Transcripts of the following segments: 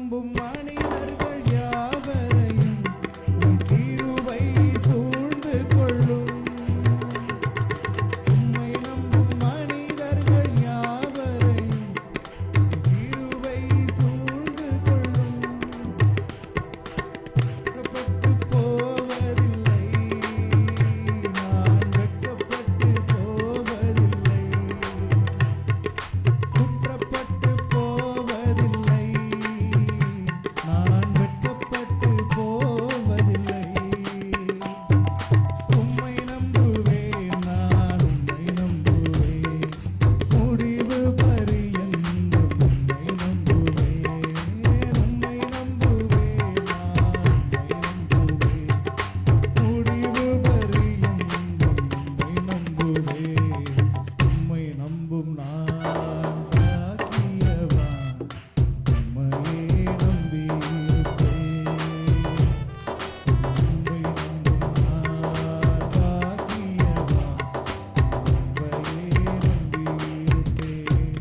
நம்பும் மனிதர்கள் யாவரையும் உம் கிருபை சூழ்ந்து கொள்ளும். உம்மை நம்பும் மனிதர்கள் யாவரையும் உம் கிருபை சூழ்ந்து கொள்ளும். வெட்கப்பட்டு போவதில்லை, நான் வெட்கப்பட்டு போவதில்லை, குற்றப்பட்டு போவதில்லை, நான் வெட்கப்பட்டு போவதில்லை. உம்மை நம்புவேன், நான் உம்மை நம்புவேன், முடிவு பரியந்தம் உம்மை நம்புவேன். உம்மை நம்புவேன், நான் உம்மை நம்புவேன், முடிவு பரியந்தம் உம்மை நம்புவேன். உம்மை நம்பும் நான் பாக்கியவான், உம்மையே நம்பியிருப்பேன். உம்மை நம்பும் நான் பாக்கியவான், உம்மையே நம்பியிருப்பேன்.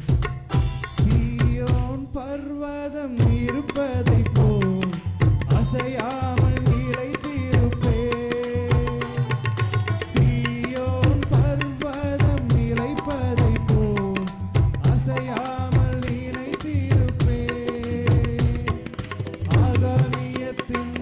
சீயோன் பர்வதம் இருப்பதைப் போல் அசையாமல் நிலைத்திருப்பேன். சீயோன் பர்வதம் நிலைப்பதைப் போல் அசையாமல் நிலைத்திருப்பேன். ஆகாமியத்தின்